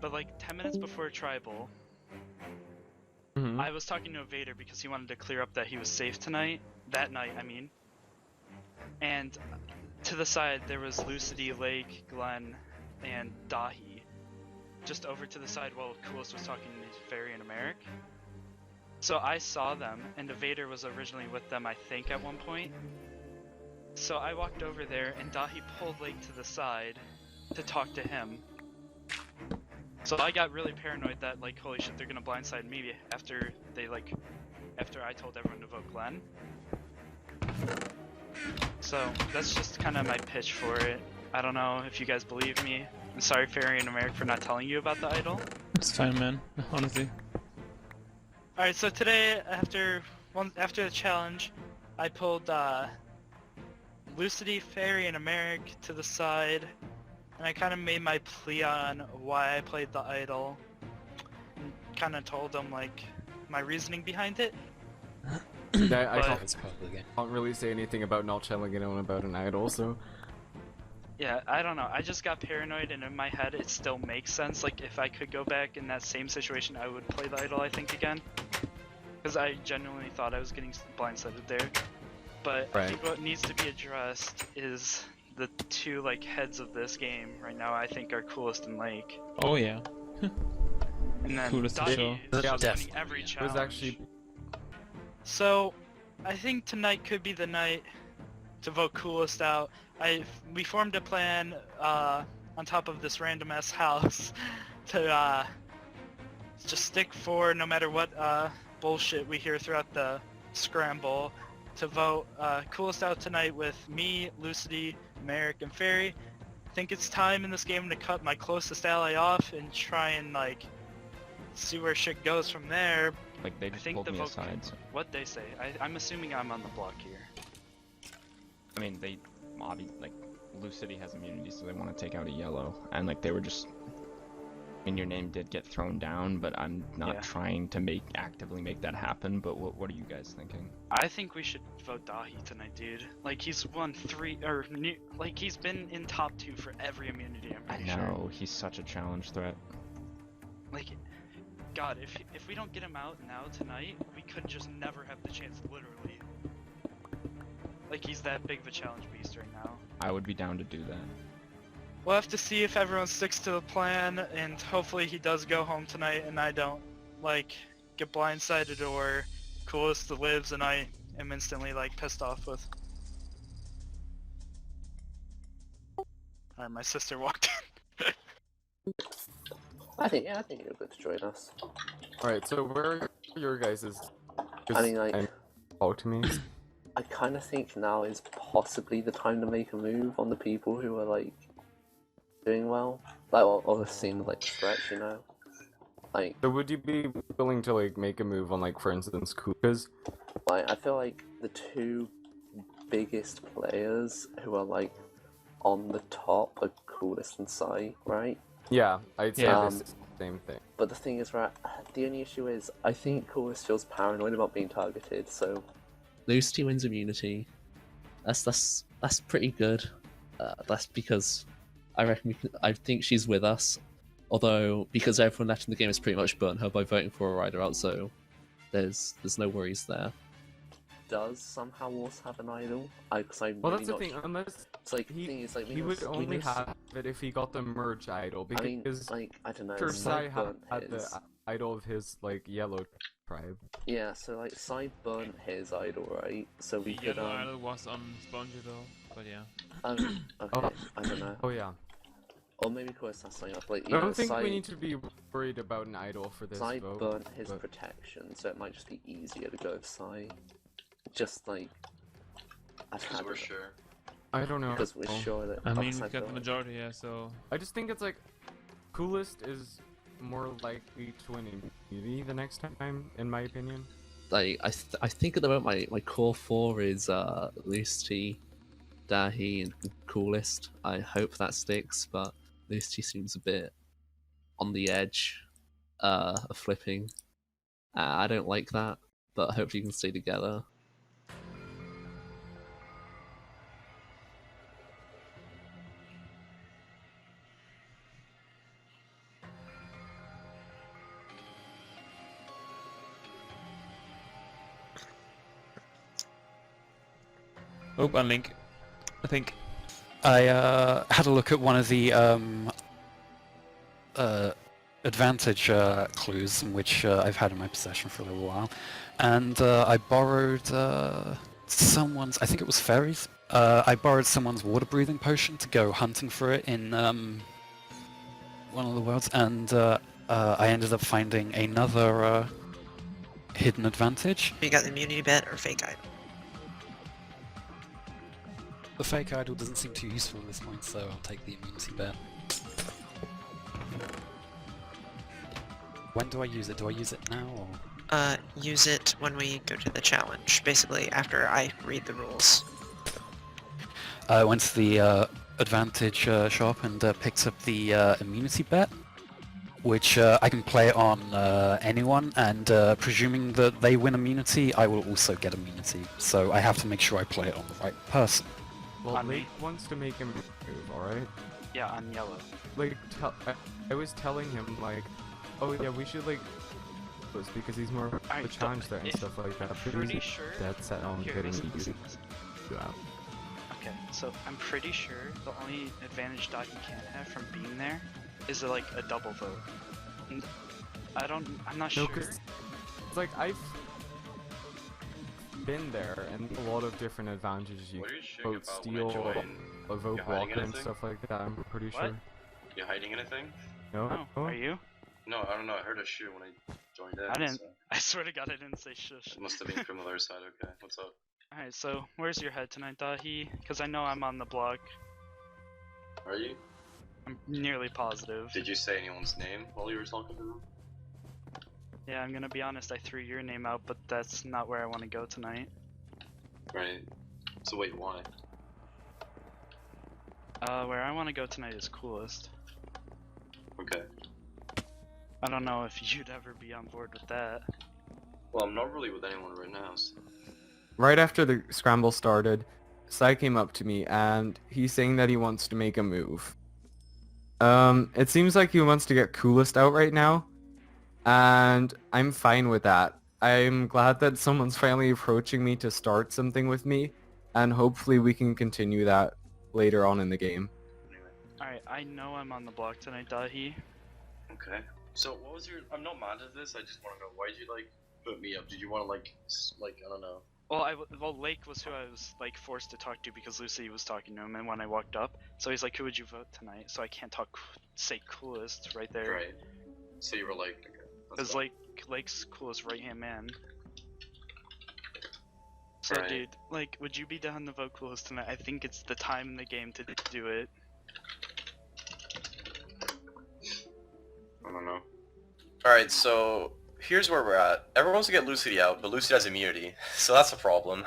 but like 10 minutes before Tribal, I was talking to a Vader because he wanted to clear up that he was safe tonight. That night, I mean. And to the side, there was Lucidity, Lake, Glenn, and Dahi. Just over to the side while Coolest was talking to Fairy and Americ. So I saw them, and the Vader was originally with them, I think, at one point. So I walked over there, and Dahi pulled Lake to the side to talk to him. So I got really paranoid that, like, holy shit, they're gonna blindside me after they, like, after I told everyone to vote Glenn. So that's just kind of my pitch for it. I don't know if you guys believe me. I'm sorry, Fairy and Americ, for not telling you about the idol. It's fine, man. Honestly. Alright, so today, after the challenge, I pulled Lucidity, Fairy, and Americ to the side, and I kind of made my plea on why I played the idol, and kind of told them, like, my reasoning behind it. Yeah, I It's probably good. can't really say anything about not telling anyone about an idol, so... Yeah, I don't know, I just got paranoid, and in my head it still makes sense. Like, if I could go back in that same situation, I would play the idol, I think, again. Because I genuinely thought I was getting blindsided there. But I think what needs to be addressed is the two, like, heads of this game right now I think are Coolest and Lake. Oh yeah. And then Coolest to show. Dahi is just Yeah, winning every It was challenge. actually... So, I think tonight could be the night to vote Coolest out. We formed a plan on top of this random ass house to just stick for no matter what bullshit we hear throughout the Scramble to vote Coolest out tonight with me, Lucidity, Merrick, and Fairy. I think it's time in this game to cut my closest ally off and try and, like, see where shit goes from there. Like, they just think pulled the me vote- aside. So. What they say. I'm assuming I'm on the block here. I mean, they, like, Lucidity has immunity, so they want to take out a yellow. And, like, they were just... I mean, your name did get thrown down, but I'm not trying to actively make that happen, but what are you guys thinking? I think we should vote Dahi tonight, dude. Like, he's won like, he's been in top 2 for every immunity, I'm pretty I know, sure. he's such a challenge threat. Like, God, if we don't get him out now tonight, we could just never have the chance, literally. Like, he's that big of a challenge beast right now. I would be down to do that. We'll have to see if everyone sticks to the plan, and hopefully he does go home tonight and I don't, like, get blindsided or Coolest lives and I am instantly, like, pissed off with. Alright, my sister walked in. I think you're good to join us. Alright, so where are your guys's... I mean, like... Talk to me. I kind of think now is possibly the time to make a move on the people who are, like, doing well. Like, or seem like stretch, you know? Like... So would you be willing to, like, make a move on, like, for instance, Because Like, I feel like the two biggest players who are, like, on the top are Coolest and Sai, right? Yeah, I'd say Yeah. this is the same thing. But the thing is, right, the only issue is, I think Coolest feels paranoid about being targeted, so... Lucidity wins immunity. That's pretty good. That's because I think she's with us. Although, because everyone left in the game has pretty much burnt her by voting for a rider out, so there's no worries there. Does somehow also have an idol? Well, that's the thing, unless It's like, the thing is, like, he would only have it if he got the merge idol, I mean, because like, I don't know, sure, Sai Sai had burnt his. the idol of his, like, yellow tribe. Yeah, so, like, Sai burnt his idol, right? So we The could, yellow idol was on Spongy though, but yeah. okay, I don't know. Oh yeah. Or maybe Coolest has something up, like, I don't think we need to be worried about an idol for this Sai vote. burnt his but... protection, so it might just be easier to go with Sai. Just, like... Because we're sure. I don't know. Because we're sure that... I mean, Sai we got the burnt. majority, yeah, so... I just think it's like, Coolest is more likely to win immunity the next time, in my opinion. Like I think at the moment my core 4 is Lucidity, Dahi, and Coolest. I hope that sticks, but Lucidity seems a bit on the edge of flipping. I don't like that, but hopefully you can stay together. Oh, unlink. I think. I had a look at one of the advantage clues, which I've had in my possession for a little while, and I borrowed someone's. I think it was Fairy's. I borrowed someone's water breathing potion to go hunting for it in one of the worlds, and I ended up finding another hidden advantage. You got the immunity bet or fake idol? The fake idol doesn't seem too useful at this point, so I'll take the immunity bet. When do I use it? Do I use it now or? Use it when we go to the challenge. Basically, after I read the rules. I went to the advantage shop and picked up the immunity bet, which I can play on anyone, and presuming that they win immunity, I will also get immunity. So I have to make sure I play it on the right person. Well, On Lake me. wants to make him move, alright? Yeah, on yellow. Like, I was telling him, like, oh yeah, we should, like, this because he's more of a Alright, challenge there and if- stuff like that. But Pretty he's sure. dead set on Here, getting listen, you listen, listen. out. Okay, so I'm pretty sure the only advantage Dahi can have from being there is like a double vote. And I'm not No, sure. cause it's like I've been there and a lot of different advantages. You What are you shit vote about when I steal, join? vote You're hiding blocker and anything? stuff like that. I'm pretty What? sure. You hiding anything? No. Oh, are you? No, I don't know. I heard a shoe when I joined in. I didn't. So I swear to God, I didn't say shush. it must have been from the other side. Okay, what's up? Alright, so where's your head tonight, Dahi? Because I know I'm on the block. Are you? I'm nearly positive. Did you say anyone's name while you were talking to them? Yeah, I'm gonna be honest, I threw your name out, but that's not where I want to go tonight. Right. So wait, why? Where I want to go tonight is coolest. Okay. I don't know if you'd ever be on board with that. Well, I'm not really with anyone right now. So. Right after the scramble started, Sai came up to me and he's saying that he wants to make a move. It seems like he wants to get coolest out right now, and I'm fine with that. I'm glad that someone's finally approaching me to start something with me, and hopefully we can continue that later on in the game. Anyway. Alright, I know I'm on the block tonight, Dahi. Okay. So what was your? I'm not mad at this. I just want to know why did you like put me up? Did you want to like I don't know. Well, Lake was who I was like forced to talk to because Lucy was talking to him, and when I walked up, so he's like, "Who would you vote tonight?" So I can't say coolest right there. Right. So you were like, okay. Because Lake's coolest right hand man. So Right. dude, like, would you be down to vote coolest tonight? I think it's the time in the game to do it. I don't know. Alright, so here's where we're at. Everyone wants to get Lucity out, but Lucity has immunity, so that's a problem.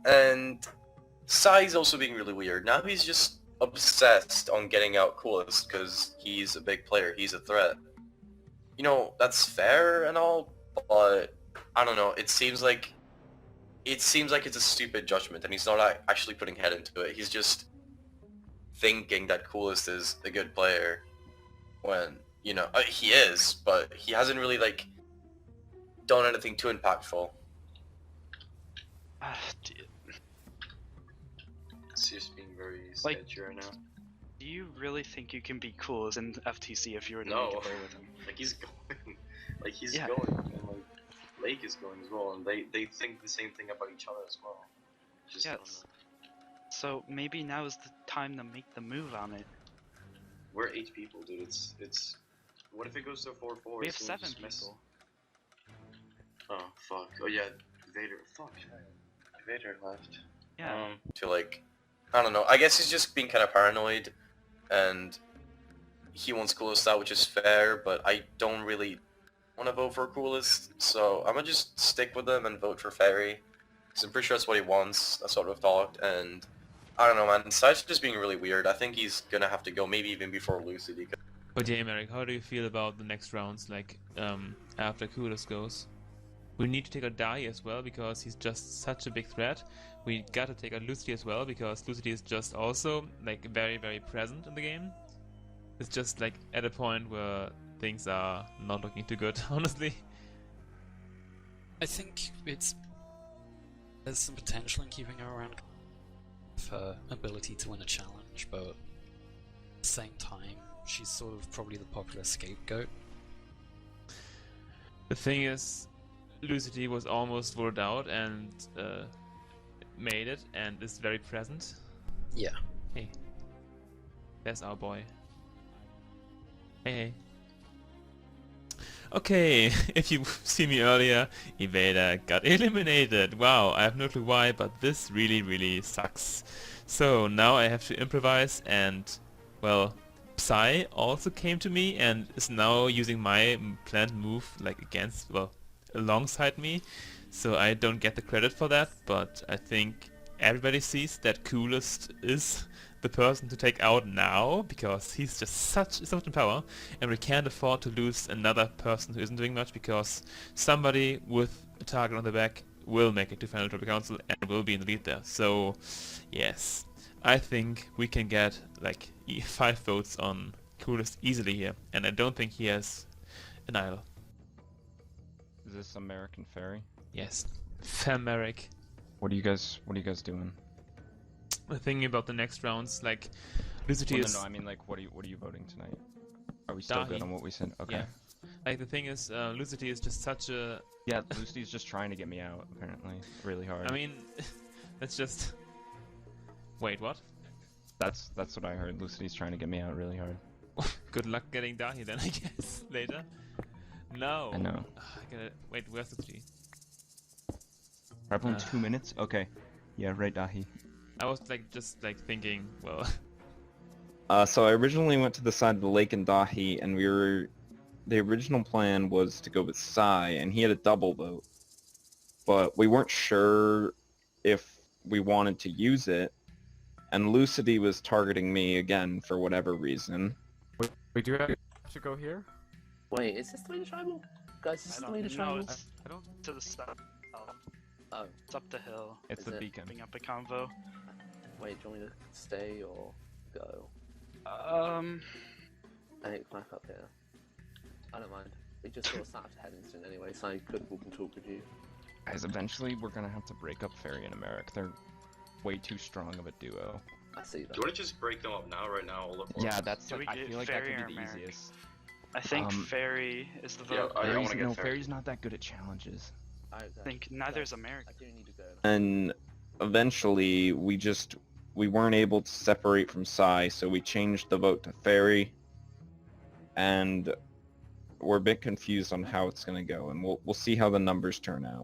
And Sai's also being really weird. Now he's just obsessed on getting out coolest because he's a big player, he's a threat. You know, that's fair and all, but I don't know, it seems like it's a stupid judgment and he's not actually putting head into it. He's just thinking that coolest is a good player when, you know, he is, but he hasn't really, like, done anything too impactful. Dude, It's just being very Like- sketchy right now. do you really think you can be cool as in FTC if you were to No. make a play with him? Like he's going, like he's Yeah. going, and like Lake is going as well, and they think the same thing about each other as well. Just I don't Yes. know. So maybe now is the time to make the move on it. We're 8 people, dude. It's. What if it goes to 4-4? We have Someone 7 just miss- people. Oh fuck! Oh yeah, Vader. Fuck. Vader left. Yeah. To, like, I don't know, I guess he's just being kind of paranoid, and he wants coolest out, which is fair, but I don't really want to vote for coolest, so I'm gonna just stick with him and vote for Fairy, because I'm pretty sure that's what he wants, that's what we've thought, and I don't know, man, Sai's just being really weird. I think he's gonna have to go, maybe even before Lucity. But yeah, Merrick, how do you feel about the next rounds, like, after coolest goes? We need to take out Dai as well, because he's just such a big threat. We gotta take out Lucity as well, because Lucity is just also, like, very, very present in the game. It's just, like, at a point where things are not looking too good, honestly. I think there's some potential in keeping her around. her ability to win a challenge, but at the same time, she's sort of probably the popular scapegoat. The thing is, Lucidity was almost voted out and made it and is very present. Yeah. Hey. There's our boy. Hey. Okay, if you see me earlier, Evader got eliminated. Wow, I have no clue why, but this really sucks. So now I have to improvise and, well, Psy also came to me and is now using my planned move like against, well, alongside me. So I don't get the credit for that, but I think everybody sees that Coolest is the person to take out now, because he's just so much in power, and we can't afford to lose another person who isn't doing much, because somebody with a target on the back will make it to Final Trophy Council and will be in the lead there. So yes, I think we can get like 5 votes on Coolest easily here, and I don't think he has an idol. Is this American Fairy? Yes, Fameric. What are you guys doing? Thinking about the next rounds, like Lucidity Well, is... no, I mean, like, what are you voting tonight? Are we still good Dahi. on what we said? Okay. Yeah. Like, the thing is, Lucidity is just such a... Yeah, Lucity's just trying to get me out, apparently. Really hard. I mean, that's just... Wait, what? That's what I heard. Lucity's trying to get me out really hard. Good luck getting Dahi then, I guess, later. No. I know. I gotta... Wait, where's Lucidity? Probably 2 minutes? Okay. Yeah, right, Dahi. I was like just thinking, well... So I originally went to the side of the lake in Dahi, and the original plan was to go with Sai, and he had a double vote. But we weren't sure if we wanted to use it, and Lucidity was targeting me again for whatever reason. We do have to go here? Wait, is this the way to travel? Guys, is this the way to No, travel? it's to the south. Oh, It's up the hill. It's Is the it? beacon. Bring up a convo. wait, do you want me to stay or go? Hey, back up here. I don't mind. We just sort of sat to head instant anyway, so I could walk and talk with you. Guys, eventually we're gonna have to break up Fairy and Americ. They're way too strong of a duo. I see that. Do you want to just break them up now, right now? Yeah, that's Do we I get feel like that Fairy could or be the Americ? easiest. I think Um, Fairy is the Yeah, vote. I don't want to get No, Fairy. Fairy's not that good at challenges. I think neither is Americ. I do need to go. And eventually we weren't able to separate from Sai, so we changed the vote to Fairy, and we're a bit confused on how it's going to go, and we'll see how the numbers turn out.